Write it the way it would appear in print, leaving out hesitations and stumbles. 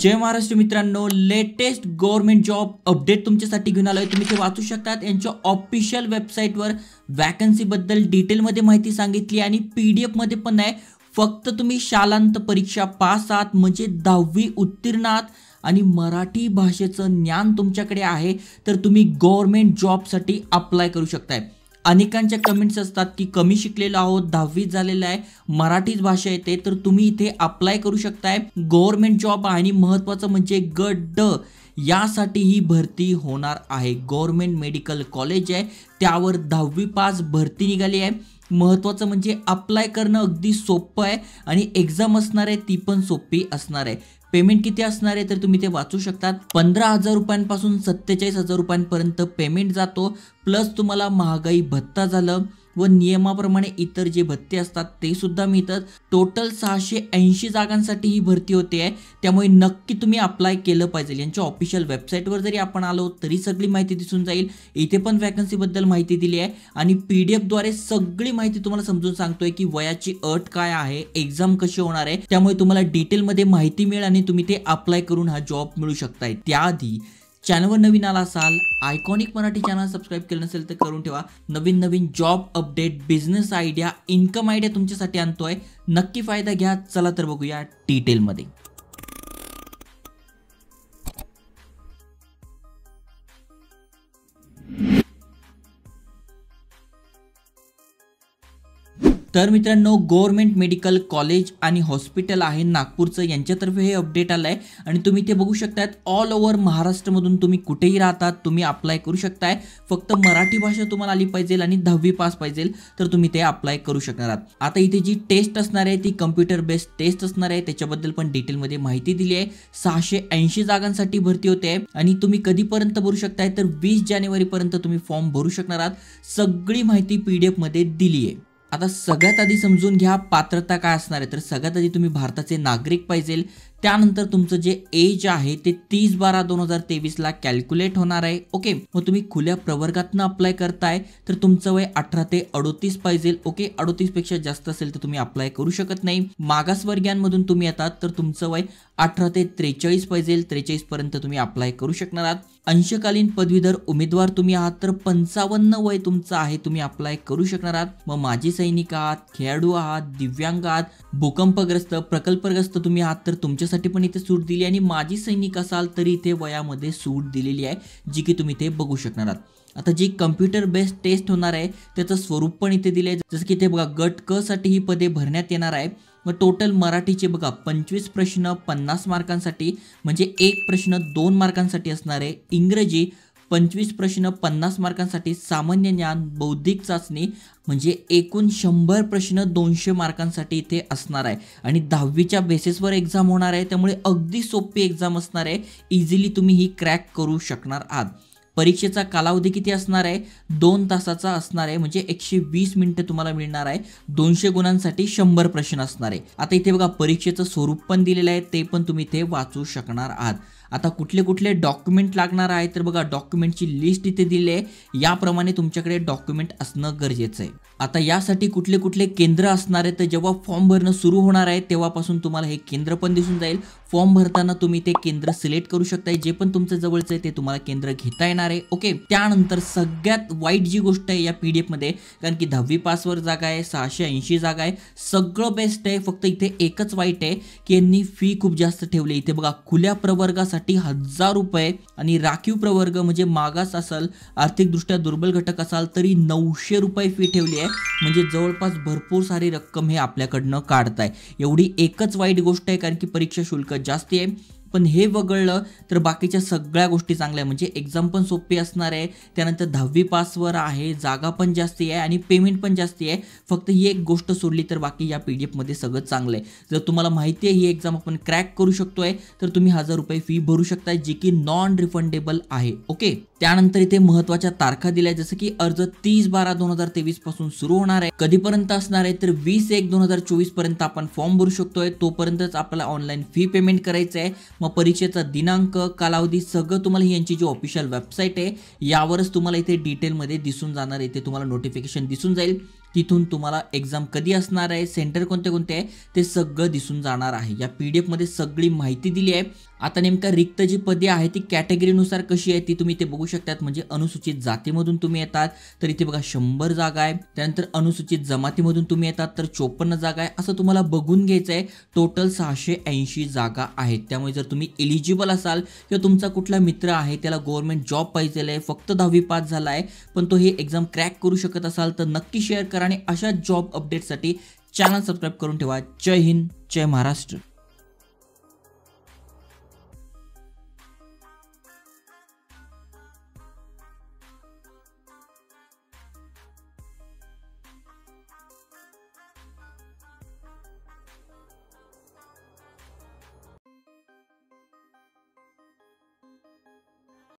जय महाराष्ट्र मित्रांनो, latest government job update तुमच्यासाठी घेऊन आलोय। तुम्ही ते वाचू शकतात। यांच्या ऑफिशियल वेबसाईटवर वॅकन्सी बद्दल डिटेलमध्ये माहिती सांगितली आणि पीडीएफ मध्ये पण आहे। फक्त तुम्ही शालांत परीक्षा पास आहात म्हणजे 10वी उत्तीर्ण आहात आणि मराठी भाषेचं ज्ञान तुमच्याकडे आहे तर तुम्ही गव्हर्नमेंट जॉबसाठी अप्लाय करू शकताय। अनेकांच्या कमेंट्स असतात की कमी शिकलेलो आहोत, 10वी झालेला आहे, मराठीच भाषा येते, तर तुम्ही इथे अप्लाय करू शकताय। गव्हर्नमेंट जॉब आणि महत्त्वाचं म्हणजे गट ड यासाठी ही भरती होणार आहे। गव्हर्नमेंट मेडिकल कॉलेज आहे, त्यावर 10वी पास भरती निघाली आहे। महत्त्वाचं म्हणजे अप्लाय करणं अगदी सोपं आहे आणि एक्झाम असणार आहे ती पण सोपी असणार आहे। पेमेंट किती असणार आहे तर तुम्ही ते वाचू शकतात। 15,000 रुपयांपासून 47,000 रुपयांपर्यंत पेमेंट जातो, प्लस तुम्हाला महागाई भत्ता झालं व नियमाप्रमाणे इतर जे भत्ते असतात ते सुद्धा मिळतात। टोटल 680 जागांसाठी ही भरती होते आहे, त्यामुळे नक्की तुम्ही अप्लाय केलं पाहिजे। यांच्या ऑफिशियल वेबसाईटवर जरी आपण आलो तरी सगळी माहिती दिसून जाईल। इथे पण वॅकन्सी बद्दल माहिती दिली आहे आणि पीडीएफ द्वारे सगळी माहिती तुम्हाला समजून सांगतोय की वयाची अट काय आहे, एक्झाम कशी होणार आहे, त्यामुळे तुम्हाला डिटेलमध्ये माहिती मिळेल आणि तुम्ही ते अप्लाय करून हा जॉब मिळू शकताय। त्याआधी चॅनलवर नवीन आला असाल, आयकॉनिक मराठी चॅनल सबस्क्राइब केलं नसेल तर करून ठेवा। नवीन नवीन job update, business idea, income idea तुमच्यासाठी आणतोय, नक्की फायदा घ्या। चला तर बघूया डिटेलमध्ये। तर मित्रांनो, गव्हर्नमेंट मेडिकल कॉलेज आणि हॉस्पिटल आहे नागपूरचं, यांच्यातर्फे हे अपडेट आलंय आणि तुम्ही ते बघू शकतात। ऑल ओव्हर महाराष्ट्रामधून तुम्ही कुठेही राहतात तुम्ही अप्लाय करू शकताय। फक्त मराठी भाषा तुम्हाला आली पाहिजे आणि 10वी पास पाहिजे तर तुम्ही ते अप्लाय करू शकणार आहात। आता इथे जी टेस्ट असणार आहे ती कम्प्युटर बेस्ड टेस्ट असणार आहे, त्याच्याबद्दल पण डिटेलमध्ये माहिती दिली आहे। 680 जागांसाठी भरती होते आणि तुम्ही कधीपर्यंत भरू शकताय तर 20 जानेवारीपर्यंत तुम्ही फॉर्म भरू शकणार आहात। सगळी माहिती पीडीएफ मध्ये दिली आहे। आता सगळ्यात आधी समजून घ्या पात्रता काय असणार आहे। तर सगळ्यात आधी तुम्ही भारताचे नागरिक पाहिजे, त्यानंतर तुमचं जे एज आहे ते 30/12/2023 ला कॅल्क्युलेट होणार आहे। ओके, मग तुम्ही खुल्या प्रवर्गातनं अप्लाय करताय तर तुमचं वय 18 ते 38 पाहिजे। ओके, 38 पेक्षा जास्त असेल तर तुम्ही अप्लाय करू शकत नाही। मागासवर्गीयांमधून तुम्ही येतात तर तुमचं वय 18 ते 43 पाहिजे, 43 पर्यंत तुम्ही अप्लाय करू शकणार आहात। अंशकालीन पदवीधर उमेदवार तुम्ही आहात तर 55 वय तुमचं आहे, तुम्ही अप्लाय करू शकणार आहात। मग माजी सैनिक आहात, खेळाडू आहात, दिव्यांग आहात, भूकंपग्रस्त, प्रकल्पग्रस्त तुम्ही आहात तर तुमच्यासाठी पण इथे सूट दिली आणि माजी सैनिक असाल तरी इथे वयामध्ये सूट दिलेली आहे, जी की तुम्ही ते बघू शकणार आहात। आता जी कम्प्युटर बेस्ड टेस्ट होणार आहे त्याचं स्वरूप पण इथे दिले, जसं की इथे बघा गट क साठी ही पदे भरण्यात येणार आहे। मग टोटल मराठीचे बघा 25 प्रश्न 50 मार्कांसाठी म्हणजे एक प्रश्न 2 मार्कांसाठी असणार आहे। इंग्रजी 25 प्रश्न 50 मार्कांसाठी, सामान्य ज्ञान, बौद्धिक चाचणी म्हणजे एकूण 100 प्रश्न 200 मार्कांसाठी इथे असणार आहे आणि 10वीच्या बेसिसवर एक्झाम होणार आहे, त्यामुळे अगदी सोपी एक्झाम असणार आहे। इझिली तुम्ही ही क्रॅक करू शकणार आहात। परीक्षेचा कालावधी किती असणार आहे? 2 तासाचा असणार आहे, म्हणजे 120 मिनिटं तुम्हाला मिळणार आहे। 200 गुणांसाठी 100 प्रश्न असणार आहे। आता इथे बघा परीक्षेचं स्वरूप पण दिलेलं आहे, ते पण तुम्ही इथे वाचू शकणार आहात। आता कुठले कुठले डॉक्युमेंट लागणार आहे तर बघा डॉक्युमेंटची लिस्ट इथे दिली आहे, याप्रमाणे तुमच्याकडे डॉक्युमेंट असणं गरजेचं आहे। आता यासाठी कुठले कुठले केंद्र असणार आहे तर जेव्हा फॉर्म भरणं सुरू होणार आहे तेव्हापासून तुम्हाला हे केंद्र पण दिसून जाईल। फॉर्म भरताना तुम्ही ते केंद्र सिलेक्ट करू शकताय, जे पण तुमच्या जवळचं आहे ते तुम्हाला केंद्र घेता येणार आहे। ओके, त्यानंतर सगळ्यात वाईट जी गोष्ट आहे या पीडीएफ मध्ये, कारण की 10वी पासवर जागा आहे, 680 जागा आहे, सगळं बेस्ट आहे, फक्त इथे एकच वाईट आहे की यांनी फी खूप जास्त ठेवली। इथे बघा खुल्या प्रवर्गासाठी 1000 रुपये आणि राखीव प्रवर्ग म्हणजे मागास असाल, आर्थिकदृष्ट्या दुर्बल घटक असाल तरी 900 रुपये फी ठेवली आहे, म्हणजे जवळपास भरपूर सारी रक्कम हे आपल्याकडनं काढताय। एवढी एकच वाईट गोष्ट आहे, कारण की परीक्षा शुल्क जास्ती आहे, पण हे वगळलं तर बाकीच्या सगळ्या गोष्टी चांगल्या आहे। म्हणजे एक्झाम पण सोपी असणार आहे, त्यानंतर 10वी पासवर आहे, जागा पण जास्ती आहे आणि पेमेंट पण जास्ती आहे। फक्त ही एक गोष्ट सोडली तर बाकी या पीडीएफ मध्ये सगळं चांगलं आहे। जर तुम्हाला माहिती आहे ही एक्झाम आपण क्रॅक करू शकतोय तर तुम्ही 1000 रुपये फी भरू शकताय, जी की नॉन रिफंडेबल आहे। ओके, त्यानंतर इथे महत्त्वाच्या तारखा दिल्या, जसं की अर्ज 30/12/2023 पासून सुरू होणार आहे। कधीपर्यंत असणार आहे तर 20/1/2024 पर्यंत आपण फॉर्म भरू शकतोय, तोपर्यंतच आपल्याला ऑनलाईन फी पेमेंट करायचं आहे। मग परीक्षेचा दिनांक, कालावधी सगळं तुम्हाला यांची जी ऑफिशियल वेबसाईट आहे यावरच तुम्हाला इथे डिटेलमध्ये दिसून जाणार आहे। इथे तुम्हाला नोटिफिकेशन दिसून जाईल, तिथून तुम्हाला एग्जाम कधी असणार आहे, सेंटर कोणते कोणते आहे ते सगळं दिसून जाणार आहे। या पीडीएफ मध्ये सगळी माहिती दिली आहे आता नेमका रिक्त जी पदे आहेत ती कॅटेगरीनुसार कशी आहे ती तुम्ही ते बघू शकतात. म्हणजे अनुसूचित जातीमधून तुम्ही येतात तर इथे बघा 100 जागा आहे. त्यानंतर अनुसूचित जमातीमधून तुम्ही येतात तर 54 जागा आहे. असं तुम्हाला बघून घ्यायचं आहे. टोटल 680 जागा आहेत. त्यामुळे जर तुम्ही एलिजिबल असाल किंवा तुमचा कुठला मित्र आहे त्याला गव्हर्नमेंट जॉब पाहिजे आहे, फक्त 10वी पास झाला आहे पण तो हे एक्झाम क्रॅक करू शकत असाल तर नक्की शेअर करा आणि अशा जॉब अपडेटसाठी चॅनल सबस्क्राईब करून ठेवा. जय हिंद, जय महाराष्ट्र.